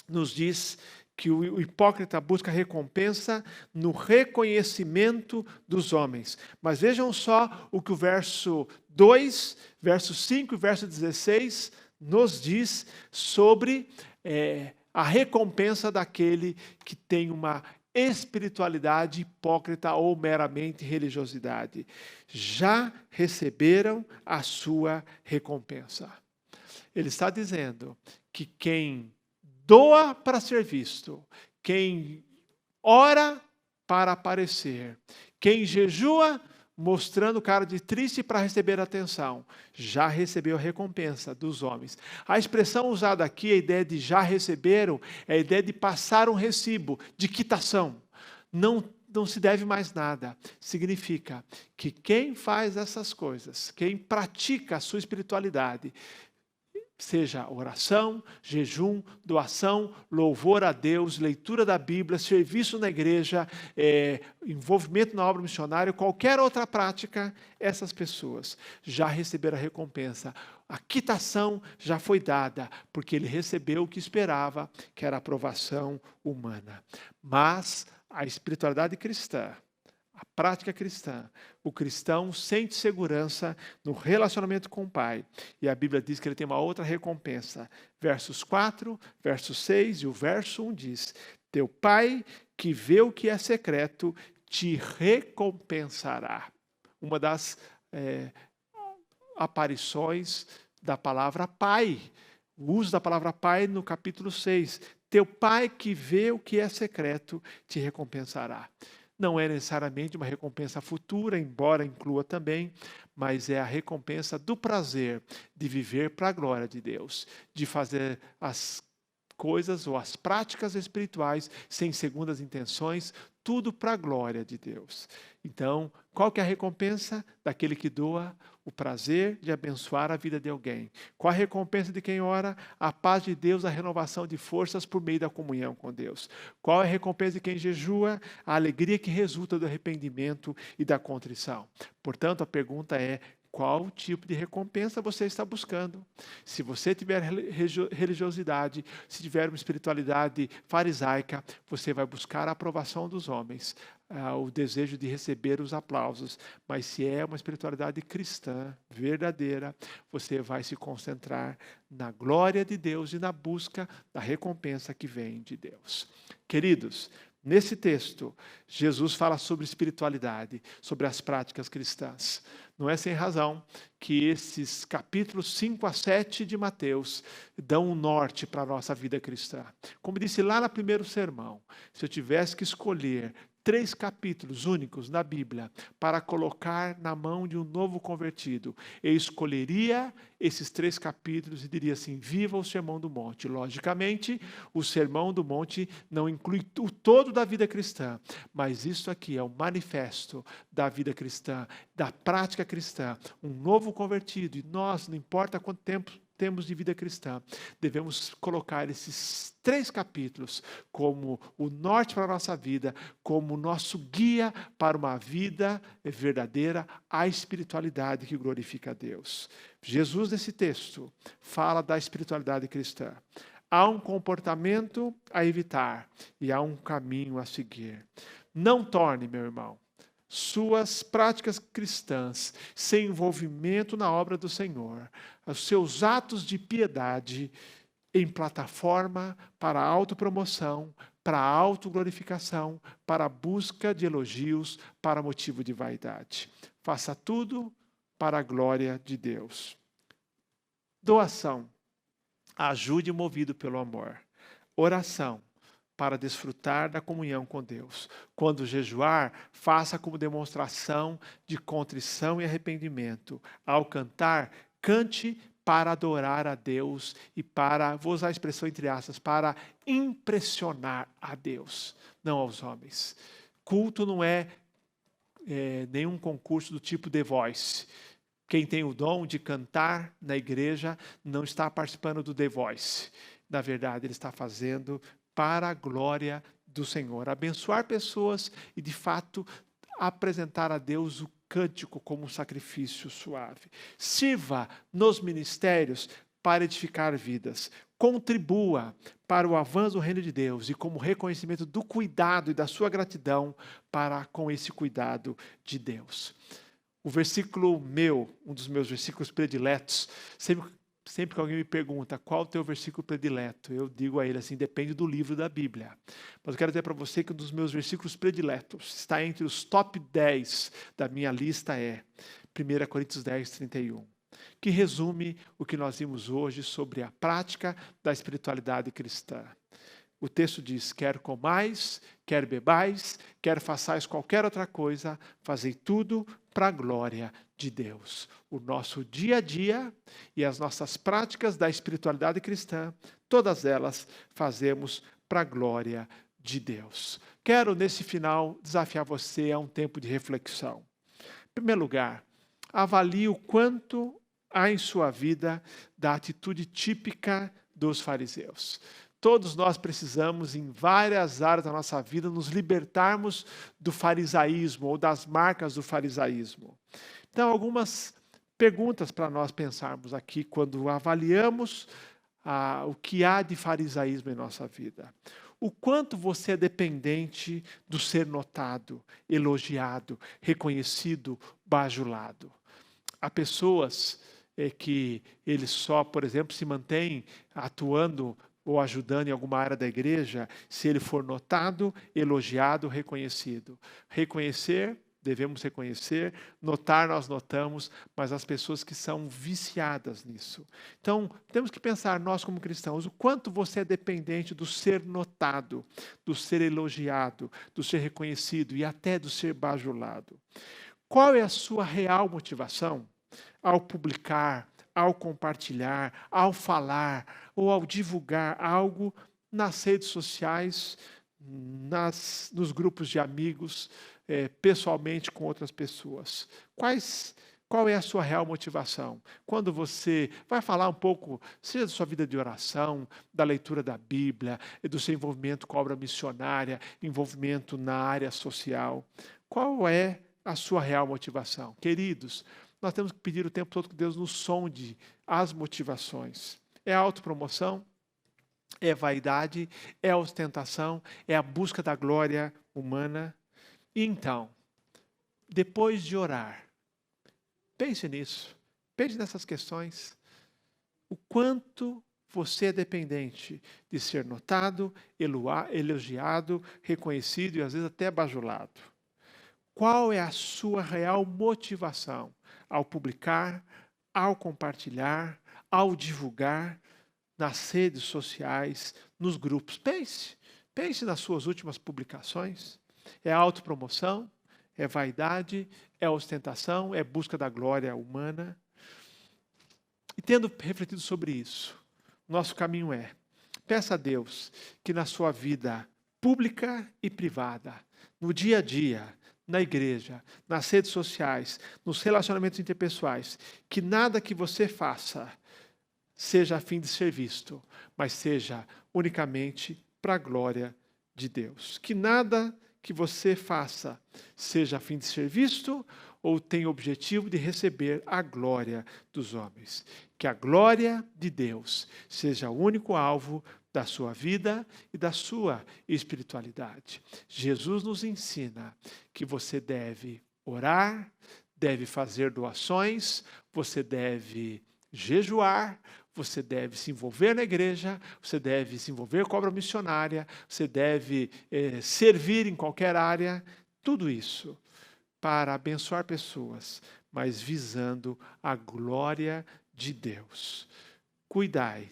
nos diz que o hipócrita busca recompensa no reconhecimento dos homens. Mas vejam só o que o verso 2, verso 5 e verso 16 nos diz sobre a recompensa daquele que tem uma espiritualidade hipócrita ou meramente religiosidade. Já receberam a sua recompensa. Ele está dizendo que quem doa para ser visto, quem ora para aparecer, quem jejua mostrando cara de triste para receber atenção, já recebeu a recompensa dos homens. A expressão usada aqui, a ideia de já receberam, é a ideia de passar um recibo, de quitação. não se deve mais nada. Significa que quem faz essas coisas, quem pratica a sua espiritualidade, seja oração, jejum, doação, louvor a Deus, leitura da Bíblia, serviço na igreja, envolvimento na obra missionária, qualquer outra prática, essas pessoas já receberam a recompensa. A quitação já foi dada, porque ele recebeu o que esperava, que era a aprovação humana. Mas a espiritualidade cristã, a prática cristã, o cristão sente segurança no relacionamento com o Pai. E a Bíblia diz que ele tem uma outra recompensa. Versos 4, verso 6 e o verso 1 diz: teu Pai que vê o que é secreto te recompensará. Uma das aparições da palavra Pai. O uso da palavra Pai no capítulo 6. Teu Pai que vê o que é secreto te recompensará. Não é necessariamente uma recompensa futura, embora inclua também, mas é a recompensa do prazer de viver para a glória de Deus, de fazer as coisas ou as práticas espirituais sem segundas intenções, tudo para a glória de Deus. Então, qual que é a recompensa daquele que doa? O prazer de abençoar a vida de alguém. Qual a recompensa de quem ora? A paz de Deus, a renovação de forças por meio da comunhão com Deus. Qual é a recompensa de quem jejua? A alegria que resulta do arrependimento e da contrição. Portanto, a pergunta é: qual tipo de recompensa você está buscando? Se você tiver religiosidade, se tiver uma espiritualidade farisaica, você vai buscar a aprovação dos homens, o desejo de receber os aplausos. Mas se é uma espiritualidade cristã, verdadeira, você vai se concentrar na glória de Deus e na busca da recompensa que vem de Deus. Queridos, nesse texto, Jesus fala sobre espiritualidade, sobre as práticas cristãs. Não é sem razão que esses capítulos 5 a 7 de Mateus dão um norte para a nossa vida cristã. Como disse lá no primeiro sermão, se eu tivesse que escolher 3 capítulos únicos na Bíblia para colocar na mão de um novo convertido, eu escolheria esses 3 capítulos e diria assim: viva o Sermão do Monte. Logicamente, o Sermão do Monte não inclui o todo da vida cristã, mas isso aqui é um manifesto da vida cristã, da prática cristã. Um novo convertido, e nós, não importa quanto tempo temos de vida cristã, devemos colocar esses 3 capítulos como o norte para a nossa vida, como o nosso guia para uma vida verdadeira, a espiritualidade que glorifica a Deus. Jesus, nesse texto, fala da espiritualidade cristã. Há um comportamento a evitar e há um caminho a seguir. Não torne, meu irmão, suas práticas cristãs sem envolvimento na obra do Senhor, os seus atos de piedade em plataforma para a autopromoção, para a autoglorificação, para a busca de elogios, para motivo de vaidade. Faça tudo para a glória de Deus. Doação. Ajude movido pelo amor. Oração. Para desfrutar da comunhão com Deus. Quando jejuar, faça como demonstração de contrição e arrependimento. Ao cantar, cante para adorar a Deus e para, vou usar a expressão entre aspas, para impressionar a Deus, não aos homens. Culto não é nenhum concurso do tipo The Voice. Quem tem o dom de cantar na igreja não está participando do The Voice. Na verdade, ele está fazendo para a glória do Senhor. Abençoar pessoas e, de fato, apresentar a Deus o cântico como um sacrifício suave. Sirva nos ministérios para edificar vidas. Contribua para o avanço do reino de Deus e como reconhecimento do cuidado e da sua gratidão para com esse cuidado de Deus. O versículo um dos meus versículos prediletos, sempre que alguém me pergunta qual é o teu versículo predileto, eu digo a ele assim: depende do livro da Bíblia. Mas eu quero dizer para você que um dos meus versículos prediletos, está entre os top 10 da minha lista, é 1 Coríntios 10, 31, que resume o que nós vimos hoje sobre a prática da espiritualidade cristã. O texto diz: quer comais, quer bebais, quer façais qualquer outra coisa, fazei tudo para a glória de Deus. O nosso dia a dia e as nossas práticas da espiritualidade cristã, todas elas fazemos para a glória de Deus. Quero, nesse final, desafiar você a um tempo de reflexão. Em primeiro lugar, avalie o quanto há em sua vida da atitude típica dos fariseus. Todos nós precisamos, em várias áreas da nossa vida, nos libertarmos do farisaísmo ou das marcas do farisaísmo. Então, algumas perguntas para nós pensarmos aqui quando avaliamos o que há de farisaísmo em nossa vida. O quanto você é dependente do ser notado, elogiado, reconhecido, bajulado. Há pessoas que eles só, por exemplo, se mantêm atuando ou ajudando em alguma área da igreja se ele for notado, elogiado, reconhecido. Reconhecer, devemos reconhecer, notar nós notamos, mas as pessoas que são viciadas nisso. Então, temos que pensar, nós como cristãos, o quanto você é dependente do ser notado, do ser elogiado, do ser reconhecido e até do ser bajulado. Qual é a sua real motivação ao publicar, ao compartilhar, ao falar ou ao divulgar algo nas redes sociais, nos grupos de amigos, pessoalmente com outras pessoas? Qual é a sua real motivação? Quando você vai falar um pouco, seja da sua vida de oração, da leitura da Bíblia, do seu envolvimento com a obra missionária, envolvimento na área social, qual é a sua real motivação? Queridos, nós temos que pedir o tempo todo que Deus nos sonde as motivações. É autopromoção? É vaidade? É ostentação? É a busca da glória humana? E então, depois de orar, pense nisso. Pense nessas questões. O quanto você é dependente de ser notado, elogiado, reconhecido e às vezes até bajulado. Qual é a sua real motivação ao publicar, ao compartilhar, ao divulgar nas redes sociais, nos grupos? Pense nas suas últimas publicações. É autopromoção? É vaidade? É ostentação? É busca da glória humana? E tendo refletido sobre isso, nosso caminho peça a Deus que na sua vida pública e privada, no dia a dia, na igreja, nas redes sociais, nos relacionamentos interpessoais, que nada que você faça seja a fim de ser visto, mas seja unicamente para a glória de Deus. Que nada que você faça seja a fim de ser visto ou tenha o objetivo de receber a glória dos homens. Que a glória de Deus seja o único alvo da sua vida e da sua espiritualidade. Jesus nos ensina que você deve orar, deve fazer doações, você deve jejuar, você deve se envolver na igreja, você deve se envolver com a obra missionária, você deve servir em qualquer área, tudo isso para abençoar pessoas, mas visando a glória de Deus. Cuidado,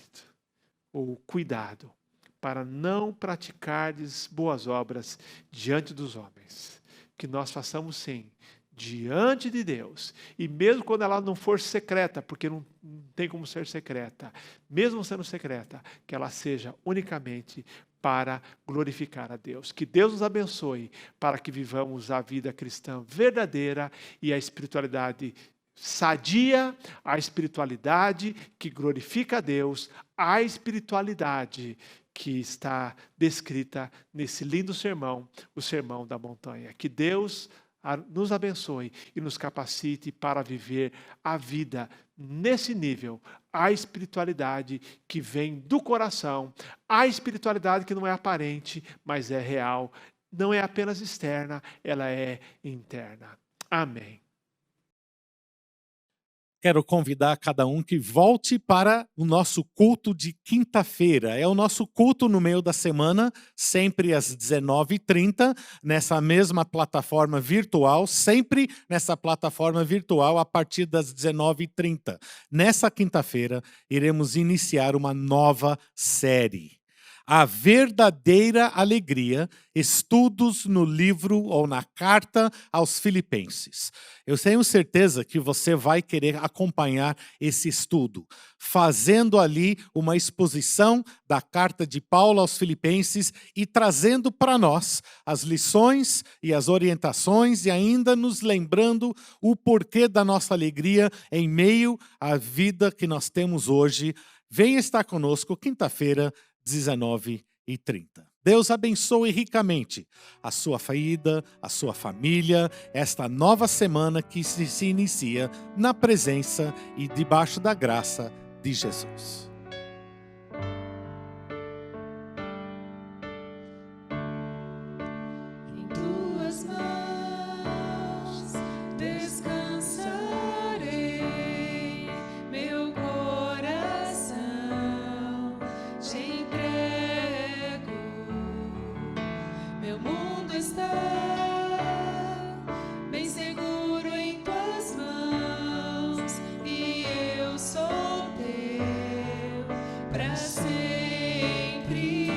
para não praticardes boas obras diante dos homens. Que nós façamos sim, diante de Deus, e mesmo quando ela não for secreta, porque não tem como ser secreta, mesmo sendo secreta, que ela seja unicamente para glorificar a Deus. Que Deus nos abençoe para que vivamos a vida cristã verdadeira e a espiritualidade sadia, a espiritualidade que glorifica a Deus, a espiritualidade que está descrita nesse lindo sermão, o Sermão da Montanha. Que Deus nos abençoe e nos capacite para viver a vida nesse nível, a espiritualidade que vem do coração, a espiritualidade que não é aparente, mas é real, não é apenas externa, ela é interna. Amém. Quero convidar cada um que volte para o nosso culto de quinta-feira. É o nosso culto no meio da semana, sempre às 19h30, nessa mesma plataforma virtual, sempre nessa plataforma virtual a partir das 19h30. Nessa quinta-feira, iremos iniciar uma nova série. a verdadeira alegria, estudos no livro ou na carta aos Filipenses. Eu tenho certeza que você vai querer acompanhar esse estudo, fazendo ali uma exposição da carta de Paulo aos Filipenses e trazendo para nós as lições e as orientações e ainda nos lembrando o porquê da nossa alegria em meio à vida que nós temos hoje. Venha estar conosco quinta-feira, 19h30. Deus abençoe ricamente a sua vida, a sua família, esta nova semana que se inicia na presença e debaixo da graça de Jesus. Em tuas mãos descansarei, meu coração te entrego. Meu mundo está bem seguro em tuas mãos e eu sou teu para sempre.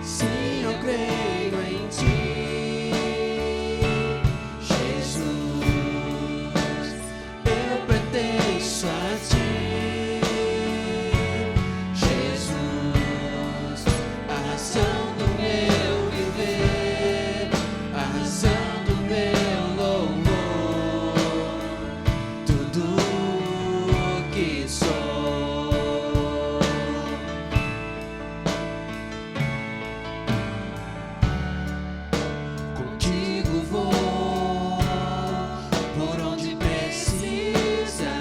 Sim, eu creio em ti, Jesus. Eu pertenço a ti, Jesus. A razão do meu viver, a razão do meu louvor, tudo que sou. Contigo vou por onde precisar,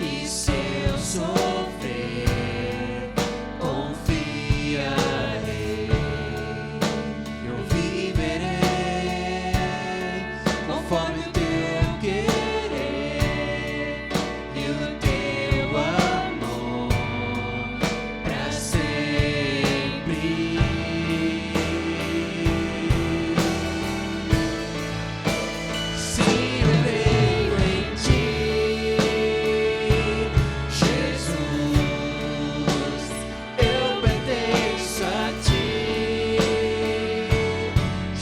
e se eu sofrer, confiarei. Eu viverei conforme o teu querer e o teu amor para sempre. Sim, eu creio em ti, Jesus. Eu pertenço a ti,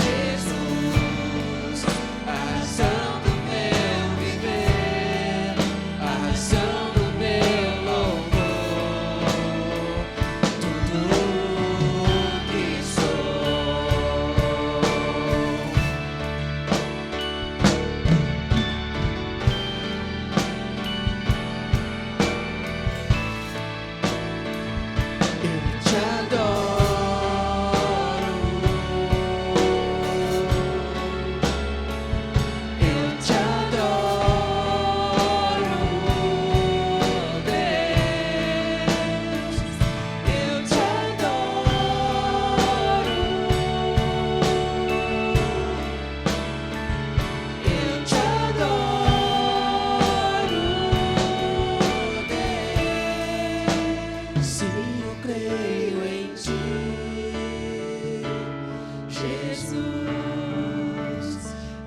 Jesus. A razão do meu viver, a razão do meu louvor, tudo que sou. Eu te adoro, eu te adoro, Deus. Eu te adoro, eu te adoro, Deus. Sim, eu creio em ti, Jesus.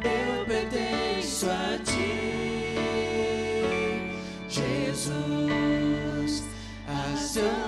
Eu pertenço a ti, Jesus. A razão